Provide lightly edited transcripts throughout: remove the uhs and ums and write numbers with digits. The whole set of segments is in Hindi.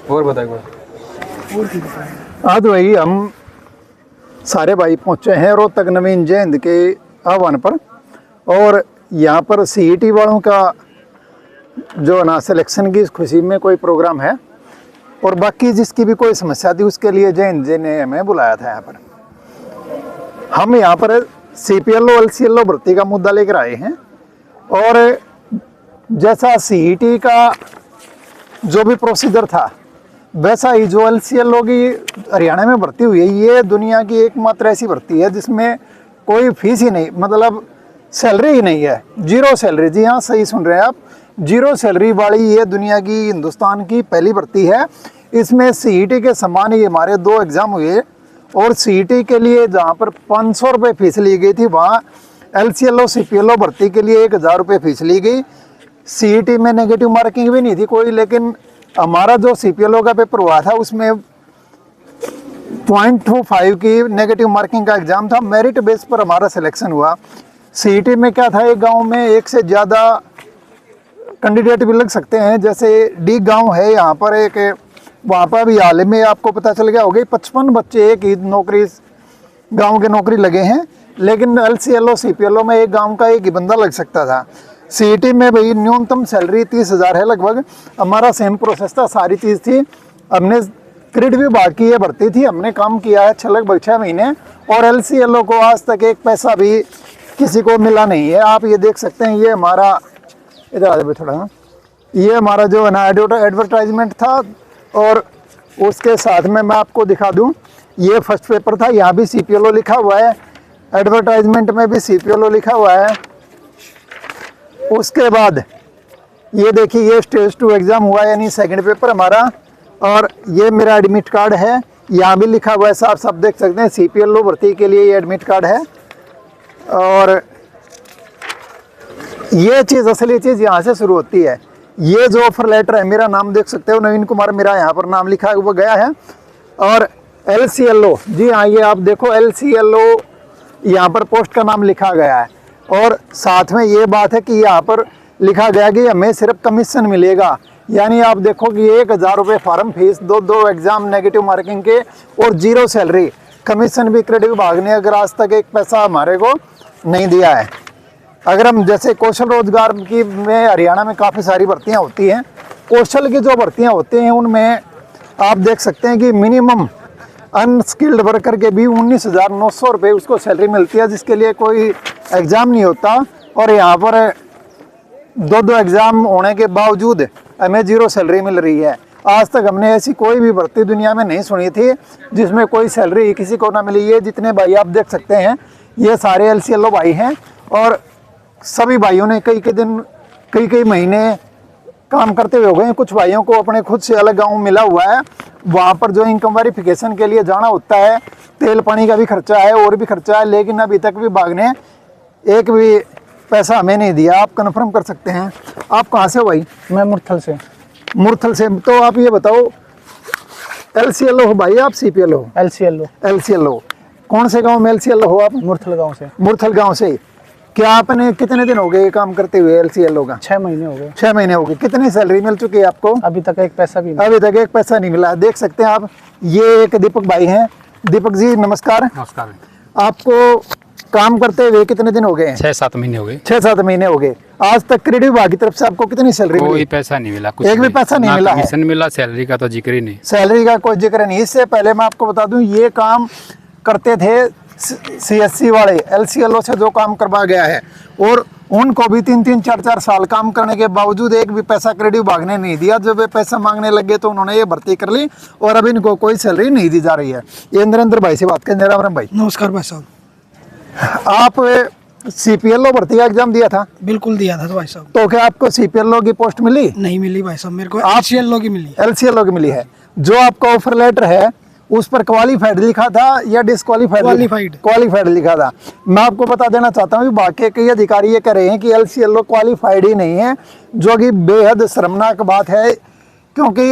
और बताइए। आज वही हम सारे भाई पहुंचे हैं रोहतक नवीन जयंत के आह्वान पर, और यहाँ पर सीईटी वालों का जो ना सिलेक्शन की खुशी में कोई प्रोग्राम है, और बाकी जिसकी भी कोई समस्या थी उसके लिए जयंत जी ने हमें बुलाया था। यहाँ पर हम यहाँ पर CPLO LCLO भर्ती का मुद्दा लेकर आए हैं, और जैसा सीईटी का जो भी प्रोसीजर था वैसा ही जो LCLO की हरियाणा में भर्ती हुई है, ये दुनिया की एकमात्र ऐसी भर्ती है जिसमें कोई फीस ही नहीं, मतलब सैलरी ही नहीं है, जीरो सैलरी। जी हाँ, सही सुन रहे हैं आप, जीरो सैलरी वाली ये दुनिया की, हिंदुस्तान की पहली भर्ती है। इसमें सीईटी के समान ही हमारे 2 एग्ज़ाम हुए, और सीईटी के लिए जहाँ पर 500 रुपये फीस ली गई थी, वहाँ LCLO CPLO भर्ती के लिए 1000 रुपये फीस ली गई। सीईटी में नेगेटिव मार्किंग भी नहीं थी कोई, लेकिन हमारा जो CPLO का पेपर हुआ था उसमें 0.25 की नेगेटिव मार्किंग का एग्ज़ाम था। मेरिट बेस पर हमारा सिलेक्शन हुआ। सीईटी में क्या था, एक गांव में एक से ज़्यादा कैंडिडेट भी लग सकते हैं। जैसे डी गांव है यहाँ पर एक, वहाँ पर भी हाल में आपको पता चल गया होगा 55 बच्चे एक ही नौकरी, गांव के नौकरी लगे हैं, लेकिन LCLO CPLO में एक गांव का एक ही बंदा लग सकता था। सीईटी में भाई न्यूनतम सैलरी 30,000 है लगभग। हमारा सेम प्रोसेस था, सारी चीज़ थी। हमने क्रेडिट विभाग की ये भर्ती थी, हमने काम किया है लगभग 6 महीने, और LCLO को आज तक एक पैसा भी किसी को मिला नहीं है। आप ये देख सकते हैं, ये हमारा, इधर आ जाए थोड़ा, ये हमारा जो है ना एडवर्टाइजमेंट था, और उसके साथ में मैं आपको दिखा दूं, ये फर्स्ट पेपर था, यहाँ भी CPLO लिखा हुआ है, एडवर्टाइजमेंट में भी CPLO लिखा हुआ है। उसके बाद ये देखिए, ये स्टेज 2 एग्ज़ाम हुआ, यानी सेकंड पेपर हमारा, और ये मेरा एडमिट कार्ड है, यहाँ भी लिखा हुआ है, साफ साफ देख सकते हैं CPLO भर्ती के लिए ये एडमिट कार्ड है। और ये चीज़, असली चीज़ यहाँ से शुरू होती है। ये जो ऑफर लेटर है, मेरा नाम देख सकते हो, नवीन कुमार मेरा यहाँ पर नाम लिखा हुआ गया है। और LCLO, जी हाँ, ये आप देखो LCLO यहाँ पर पोस्ट का नाम लिखा गया है, और साथ में ये बात है कि यहाँ पर लिखा गया कि हमें सिर्फ कमीशन मिलेगा। यानी आप देखो कि 1000 रुपये फार्म फीस, दो एग्ज़ाम नेगेटिव मार्किंग के, और जीरो सैलरी। कमीशन भी क्रेडिट विभाग ने अगर आज तक एक पैसा हमारे को नहीं दिया है। अगर हम जैसे कौशल रोजगार की में हरियाणा में काफ़ी सारी भर्तियां होती हैं, कौशल की जो भर्तियां होती हैं उनमें आप देख सकते हैं कि मिनिमम अनस्किल्ड वर्कर के भी 19,900 रुपये उसको सैलरी मिलती है, जिसके लिए कोई एग्ज़ाम नहीं होता। और यहाँ पर 2 एग्ज़ाम होने के बावजूद हमें जीरो सैलरी मिल रही है। आज तक हमने ऐसी कोई भी भर्ती दुनिया में नहीं सुनी थी जिसमें कोई सैलरी किसी को ना मिली। ये जितने भाई आप देख सकते हैं, ये सारे LCLO भाई हैं, और सभी भाइयों ने कई महीने काम करते हुए हो गए। कुछ भाइयों को अपने खुद से अलग गांव मिला हुआ है, वहाँ पर जो इनकम वेरिफिकेशन के लिए जाना होता है, तेल पानी का भी खर्चा है और भी खर्चा है, लेकिन अभी तक विभाग ने एक भी पैसा हमें नहीं दिया। आप कन्फर्म कर सकते हैं। आप कहाँ से हो भाई? मैं मुरथल से। मुरथल से। तो आप ये बताओ, LCLO हो भाई आप CPLO हो? LCLO। कौन से गाँव में LCLO हो आप? मुरथल गाँव से। मुरथल गाँव से। क्या आपने कितने दिन हो गए ये काम करते हुए LCLO का? 6 महीने हो गए। 6 महीने हो गए। कितनी सैलरी मिल चुकी है आपको? अभी तक एक पैसा भी नहीं। अभी तक एक पैसा नहीं मिला। देख सकते हैं आप, ये एक दीपक भाई हैं। दीपक जी नमस्कार। नमस्कार। आपको काम करते हुए कितने दिन हो गए? 6-7 महीने हो गए। 6-7 महीने हो गए। आज तक क्रेडिट विभाग की तरफ से आपको कितनी सैलरी मिली? कोई पैसा नहीं मिला, कुछ एक भी पैसा नहीं मिला है। कमीशन मिला, सैलरी का तो जिक्र ही नहीं। सैलरी का कोई जिक्र नहीं। इससे पहले मैं आपको बता दूं, ये काम करते थे CSC वाले, LCLO से जो काम करवा गया है, और उनको भी 3-3, 4-4 साल काम करने के बावजूद एक भी पैसा क्रेडिट विभाग ने नहीं दिया। जब वे पैसा मांगने लगे तो उन्होंने ये भर्ती कर ली, और अब इनको कोई सैलरी नहीं दी जा रही है। ये नरेंद्र भाई से बात करें। राम भाई। नमस्कार भाई साहब। आप CPLO भर्ती का एग्जाम दिया था? बिल्कुल दिया था भाई साहब। तो क्या आपको CPLO की पोस्ट मिली? नहीं मिली भाई साहब, मेरे को आप LCLO की मिली। LCLO की मिली है। जो आपका ऑफर लेटर है उस पर क्वालिफाइड लिखा था या डिसक्वालीफाइड? क्वालिफाइड लिखा था। मैं आपको बता देना चाहता हूँ, बाकी कई अधिकारी ये कह रहे हैं कि LCLO क्वालिफाइड ही नहीं है, जो कि बेहद शर्मनाक बात है। क्योंकि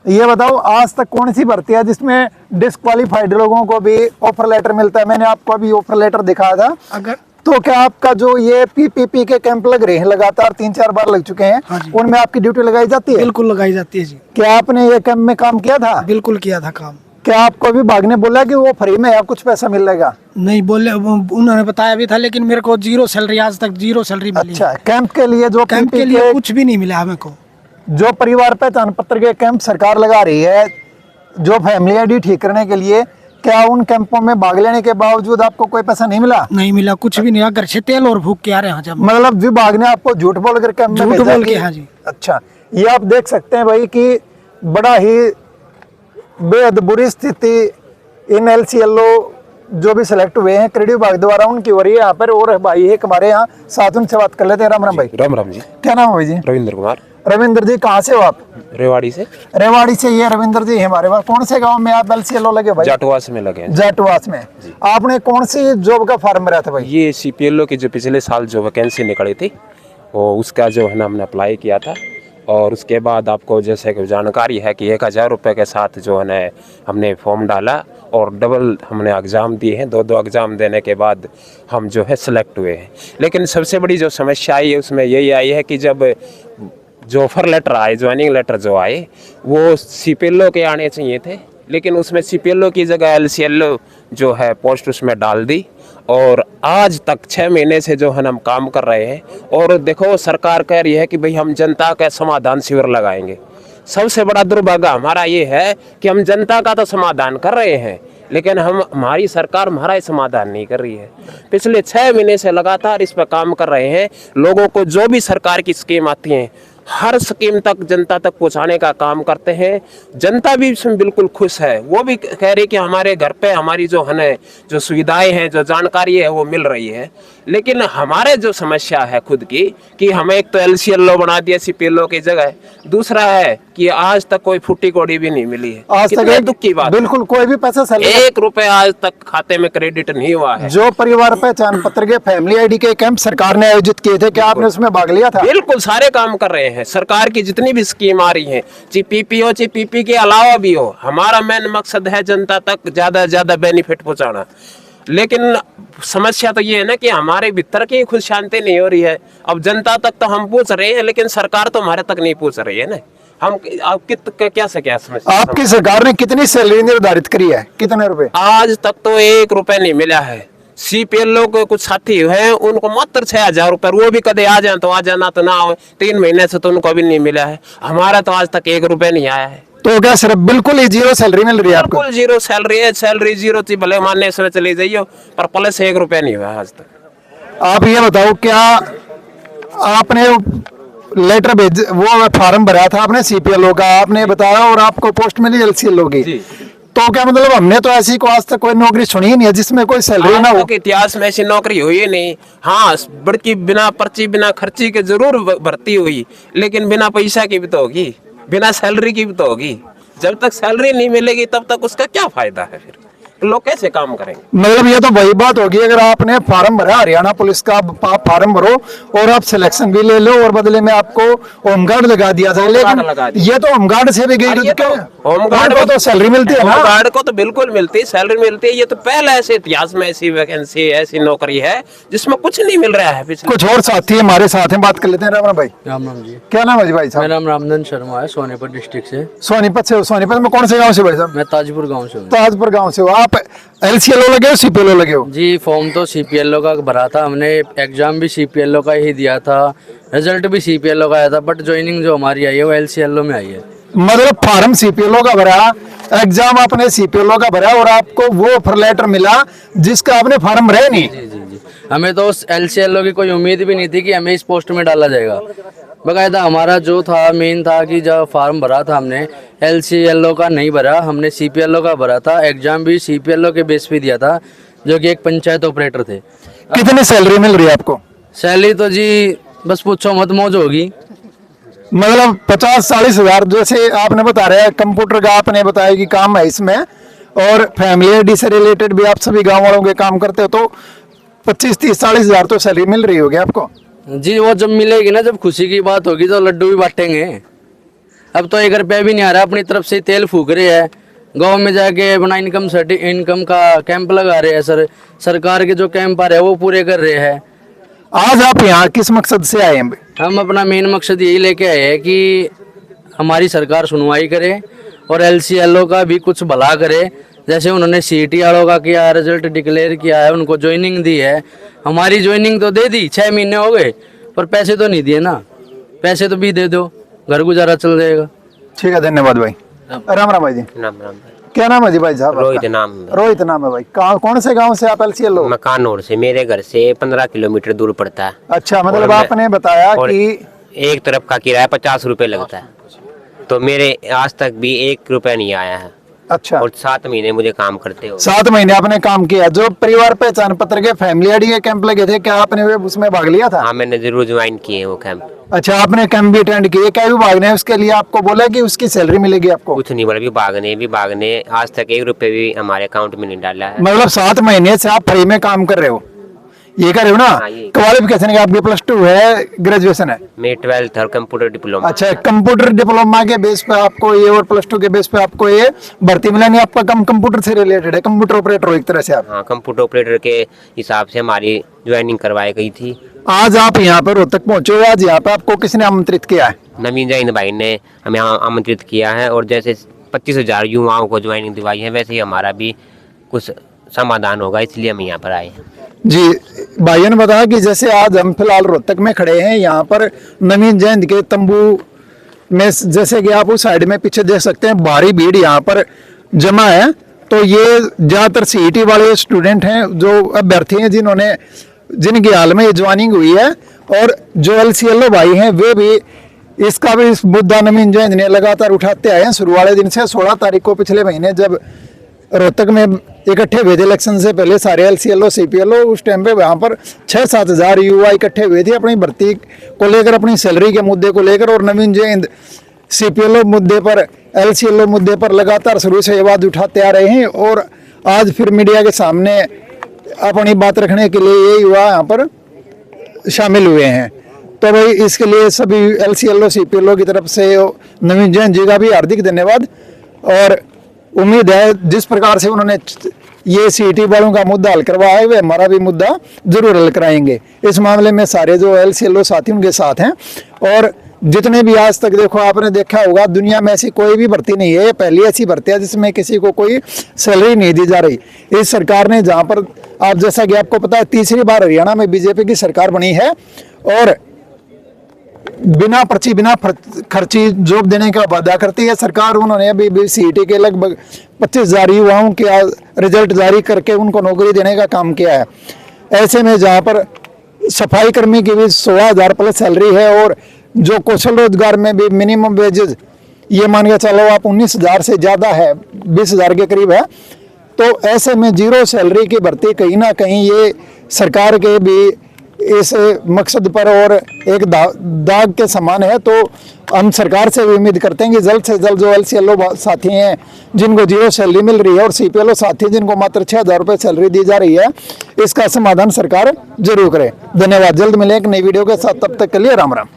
ये बताओ, आज तक कौन सी भर्ती है जिसमें डिसक्वालीफाइड लोगों को भी ऑफर लेटर मिलता है? मैंने आपको अभी ऑफर लेटर दिखाया था। अगर तो क्या आपका जो ये पीपीपी के कैंप लग रहे हैं लगातार 3-4 बार लग चुके हाँ हैं, जी। उनमें आपकी ड्यूटी लगाई जाती है? बिल्कुल लगाई जाती है जी। क्या आपने ये कैंप में काम किया था? बिल्कुल किया था काम। क्या आपको अभी भाग ने बोला कि वो फ्री में या कुछ पैसा मिलेगा? नहीं बोले, उन्होंने बताया भी था, लेकिन मेरे को जीरो सैलरी, आज तक जीरो सैलरी मिली। अच्छा, कैंप के लिए जो कैंप के PPP लिए कुछ भी नहीं मिला हमें को। जो परिवार पहचान पत्र के कैंप सरकार लगा रही है, जो फैमिली आईडी ठीक करने के लिए, क्या उन कैंपों में भाग लेने के बावजूद आपको कोई पैसा नहीं मिला? नहीं मिला, कुछ भी नहीं। घर से तेल और भूख के आ रहे हैं जब। मतलब विभाग ने आपको झूठ बोल कर कैंप में झूठ भेजा बोल के, कि- हाँ जी। अच्छा, ये आप देख सकते हैं भाई कि बड़ा ही बेहद बुरी स्थिति इन LCLO जो भी सिलेक्ट हुए हैं क्रेडिट विभाग द्वारा उनकी हो रही है यहाँ पर। और भाई एक हमारे यहाँ साथ उनसे बात कर लेते हैं। राम राम भाई। राम राम जी। क्या नाम है भाई जी? रविंद्र कुमार, रविंद्र जी, कहाँ से हो आप? रेवाड़ी से। रेवाड़ी से। ये रविंद्र जी हमारे पास। कौन से गांव में आप LCLO लगे भाई? जाटवास में लगे हैं। जाटवास में। आपने कौन सी जॉब का फॉर्म भरा था भाई? ये CPLO की जो पिछले साल जो वैकेंसी निकली थी, वो उसका जो है ना हमने अप्लाई किया था। और उसके बाद आपको जैसे कि जानकारी है कि 1000 रुपये के साथ जो है ना हमने फॉर्म डाला और डबल हमने एग्ज़ाम दिए हैं। 2 एग्ज़ाम देने के बाद हम जो है सिलेक्ट हुए हैं। लेकिन सबसे बड़ी जो समस्या आई है उसमें यही आई है कि जब जो ऑफर लेटर आए, ज्वाइनिंग लेटर जो आए, वो CPLO के आने चाहिए थे, लेकिन उसमें CPLO की जगह LCLO जो है पोस्ट उसमें डाल दी। और आज तक 6 महीने से जो है हम काम कर रहे हैं। और देखो सरकार कह रही है कि भाई हम जनता का समाधान शिविर लगाएंगे। सबसे बड़ा दुर्भाग्य हमारा ये है कि हम जनता का तो समाधान कर रहे हैं, लेकिन हमारी सरकार हमारा ही समाधान नहीं कर रही है। पिछले 6 महीने से लगातार इस पर काम कर रहे हैं। लोगों को जो भी सरकार की स्कीम आती हैं, हर स्कीम तक जनता तक पहुंचाने का काम करते हैं। जनता भी इसमें बिल्कुल खुश है। वो भी कह रही कि हमारे घर पे हमारी जो है ना जो सुविधाएं हैं, जो जानकारी है वो मिल रही है। लेकिन हमारे जो समस्या है खुद की कि हमें एक तो LCLO बना दिया CPLO की जगह, दूसरा है कि आज तक कोई फुट्टी कौड़ी भी नहीं मिली है। आज कितने तक दुख की बात। बिल्कुल कोई भी पैसा सैलरी 1 रुपए आज तक खाते में क्रेडिट नहीं हुआ है। जो परिवार पहचान पत्र के फैमिली आईडी के कैंप सरकार ने आयोजित किए थे, क्या आपने उसमें भाग लिया था? बिल्कुल सारे काम कर रहे हैं। सरकार की जितनी भी स्कीम आ रही है, CPP हो, CPP के अलावा भी हो, हमारा मेन मकसद है जनता तक ज्यादा से ज्यादा बेनिफिट पहुंचाना। लेकिन समस्या तो ये है ना कि हमारे भीतर की खुद शांति नहीं हो रही है। अब जनता तक तो हम पूछ रहे हैं, लेकिन सरकार तो हमारे तक नहीं पूछ रही है ना। हम आप क्या से क्या समस्या? आपकी सरकार ने कितनी सैलरी निर्धारित करी है, कितने रुपए? आज तक तो 1 रुपए नहीं मिला है। CPLO के कुछ साथी हैं, उनको मात्र 6000 रुपए, वो भी कदे आ जाए तो आ जाना तो ना हो। 3 महीने से तो उनको भी नहीं मिला है। हमारा तो आज तक 1 रुपए नहीं आया है। तो क्या सिर्फ बिल्कुल ही जीरो सैलरी मिल रही है आपको? बिल्कुल जीरो सैलरी है। सैलरी जीरो थी, भले मानने से चली जाइए, पर प्लस 1 रुपया नहीं हुआ आज तक। आप ये बताओ, क्या आपने लेटर भेज वो फॉर्म भरा था आपने CPLO का, आपने बताया, और आपको पोस्ट मिली LCLO की, जी। तो क्या मतलब हमने तो ऐसी को आज तक कोई नौकरी सुनी ही नहीं है जिसमें कोई सैलरी ना हो? आज तक इतिहास में ऐसी नौकरी हुई ही नहीं। हाँ, बड़की बिना पर्ची बिना खर्ची के जरूर भर्ती हुई, लेकिन बिना पैसा की भी तो होगी, बिना सैलरी की भी तो होगी। जब तक सैलरी नहीं मिलेगी तब तक उसका क्या फायदा है? फिर लोग कैसे काम करेंगे? मतलब ये तो वही बात होगी, अगर आपने फॉर्म भरा हरियाणा पुलिस का, आप फॉर्म भरो और आप सिलेक्शन भी ले लो और बदले में आपको होमगार्ड लगा दिया जाए, लेकिन लगा दिया। ये तो होमगार्ड से भी गई ये तो होमगार्ड को तो सैलरी मिलती है ना? होमगार्ड को तो बिल्कुल मिलती है, सैलरी मिलती है। ये तो पहले ऐसे इतिहास में ऐसी वैकेंसी, ऐसी नौकरी है जिसमें कुछ नहीं मिल रहा है। पिछले कुछ और साथी हमारे साथ हैं, बात कर लेते हैं। राम राम भाई। राम राम जी। क्या नाम है जी भाई साहब? मेरा नाम रामधन शर्मा है, सोनेपत डिस्ट्रिक्ट से। सोनीपत से हो? सोनीपत में कौन से गांव से भाई साहब? मैं ताजपुर गांव से हूँ। ताजपुर गांव से हो आप? LCLO लगे हो, CPLO लगे हो? जी, फॉर्म तो CPLO का भरा था हमने, एग्जाम भी CPLO का ही दिया था, रिजल्ट भी CPLO का आया था, बट ज्वाइनिंग जो हमारी आई है वो LCLO में आई है। मतलब फॉर्म CPLO का भरा, एग्जाम आपने CPLO का भरा, और आपको वो ऑफर लेटर मिला जिसका आपने फॉर्म भरा नहीं? जी जी जी। हमें तो उस LCLO की कोई उम्मीद भी नहीं थी कि हमें इस पोस्ट में डाला जाएगा। बकायदा हमारा जो था मेन था कि जब फॉर्म भरा था हमने LCLO का नहीं भरा, हमने CPLO का भरा था। एग्जाम भी CPLO के बेस पे दिया था, जो कि एक पंचायत ऑपरेटर थे। कितनी सैलरी मिल रही है आपको? सैलरी तो जी बस पूछो मत, मौज होगी। मतलब 50-40 हजार जैसे आपने बता रहे हैं, कंप्यूटर का आपने बताया कि काम है इसमें, और फैमिली आईडी से रिलेटेड भी आप सभी गाँव वालों के काम करते हो, तो 25-30-40 हजार तो सैलरी मिल रही होगी आपको? जी, वो जब मिलेगी ना, जब खुशी की बात होगी तो लड्डू भी बांटेंगे। अब तो 1 रुपया भी नहीं आ रहा, अपनी तरफ से तेल फूक रहे हैं, गांव में जाके अपना इनकम का कैंप लगा रहे हैं सर। सरकार के जो कैंप आ रहे हैं वो पूरे कर रहे हैं। आज आप यहाँ किस मकसद से आए हैं? हम अपना मेन मकसद यही लेके आए हैं कि हमारी सरकार सुनवाई करे और LCLO का भी कुछ भला करे। जैसे उन्होंने CET वालों का किया, रिजल्ट डिक्लेयर किया है, उनको ज्वाइनिंग दी है। हमारी ज्वाइनिंग तो दे दी, 6 महीने हो गए, पर पैसे तो नहीं दिए ना। पैसे तो भी दे दो, घर गुजारा चल जाएगा। ठीक है, धन्यवाद भाई। राम राम भाई जी। राम राम भाई। क्या नाम है जी भाई साहब? रोहित आपका? नाम। रोहित नाम है भाई। कहाँ, कौन से गांव से आप LCLO? मकानोर से, मेरे घर से 15 किलोमीटर दूर पड़ता है। अच्छा, मतलब और मैं- आपने बताया और कि एक तरफ का किराया 50 रुपए लगता है, तो मेरे आज तक भी 1 रुपया नहीं आया है। अच्छा, और 7 महीने मुझे काम करते हो। 7 महीने आपने काम किया। जो परिवार पहचान पत्र के फैमिली आईडी के कैंप लगे थे, क्या आपने वे उसमें भाग लिया था? हाँ, मैंने जरूर ज्वाइन किए हैं वो कैंप। अच्छा, आपने कैंप भी अटेंड किए। क्या विभाग ने उसके लिए आपको बोला कि उसकी सैलरी मिलेगी आपको? कुछ नहीं बोला, विभाग ने आज तक 1 रुपये भी हमारे अकाउंट में नहीं डाला है। मतलब 7 महीने से आप फ्री में काम कर रहे हो, ये कर रहे हो ना? हाँ, ये। क्वालिफिकेशन क्या आपकी? +2 है, ग्रेजुएशन है? मैं 12th और कंप्यूटर डिप्लोमा। अच्छा, कंप्यूटर डिप्लोमा के बेस पे आपको ये और +2 के बेस पे आपको ये भर्ती मिला नहीं? आपका काम कंप्यूटर से रिलेटेड है, कंप्यूटर ऑपरेटर हो एक तरह से आप। हाँ, कंप्यूटर ऑपरेटर के हिसाब से हमारी ज्वाइनिंग करवाई गई थी। आज आप यहाँ पर रोहतक पहुंचे हो, आज यहाँ पे आपको किसने आमंत्रित किया है? नवीन जैन भाई ने हमें आमंत्रित किया है, और जैसे 25,000 युवाओं को ज्वाइनिंग दिलवाई है, वैसे ही हमारा भी कुछ समाधान होगा, इसलिए हम यहाँ पर आए हैं। जी, भाइयों ने बताया कि जैसे आज हम फिलहाल रोहतक में खड़े हैं, यहाँ पर नवीन जयंत के तंबू में, जैसे कि आप उस साइड में पीछे देख सकते हैं, भारी भीड़ यहाँ पर जमा है। तो ये ज़्यादातर CET वाले स्टूडेंट हैं, जो अभ्यर्थी हैं, जिनकी हाल में ज्वाइनिंग हुई है। और जो LCLO भाई हैं, वे भी इसका भी इस मुद्दा नवीन जयंत ने लगातार उठाते आए हैं शुरू वाले दिन से। 16 तारीख को पिछले महीने जब रोहतक में इकट्ठे हुए थे इलेक्शन से पहले सारे LCLO CPLO, उस टाइम पे वहाँ पर 6-7 हज़ार युवा इकट्ठे हुए थे अपनी भर्ती को लेकर, अपनी सैलरी के मुद्दे को लेकर। और नवीन जयंत CPLO मुद्दे पर, LCLO मुद्दे पर लगातार शुरू से ये बात उठाते आ रहे हैं। और आज फिर मीडिया के सामने अपनी बात रखने के लिए ये युवा यहाँ पर शामिल हुए हैं। तो भाई इसके लिए सभी LCLO CPLO की तरफ से नवीन जैन जी का भी हार्दिक धन्यवाद। और उम्मीद है जिस प्रकार से उन्होंने ये CET वालों का मुद्दा हल करवाया है, वे हमारा भी मुद्दा जरूर हल कराएंगे। इस मामले में सारे जो LCLO साथी उनके साथ हैं। और जितने भी आज तक देखो, आपने देखा होगा, दुनिया में ऐसी कोई भी भर्ती नहीं है, पहली ऐसी भर्ती है जिसमें किसी को कोई सैलरी नहीं दी जा रही। इस सरकार ने, जहाँ पर आप जैसा कि आपको पता है, तीसरी बार हरियाणा में BJP की सरकार बनी है, और बिना पर्ची बिना खर्ची जॉब देने का वादा करती है सरकार। उन्होंने अभी भी CET के लगभग 25,000 युवाओं के रिजल्ट जारी करके उनको नौकरी देने का काम किया है। ऐसे में जहाँ पर सफाई कर्मी की भी 16,000 प्लस सैलरी है, और जो कौशल रोजगार में भी मिनिमम वेजेस ये मान के चलो आप 19,000 से ज़्यादा है, 20,000 के करीब है। तो ऐसे में जीरो सैलरी की भर्ती कहीं ना कहीं ये सरकार के भी इस मकसद पर और एक दाग के समान है। तो हम सरकार से भी उम्मीद करते हैं कि जल्द से जल्द जो LCLO साथी हैं जिनको जीरो सैलरी मिल रही है, और CPLO साथी जिनको मात्र 6,000 रुपये सैलरी दी जा रही है, इसका समाधान सरकार जरूर करे। धन्यवाद। जल्द मिले एक नई वीडियो के साथ, तब तक के लिए राम राम।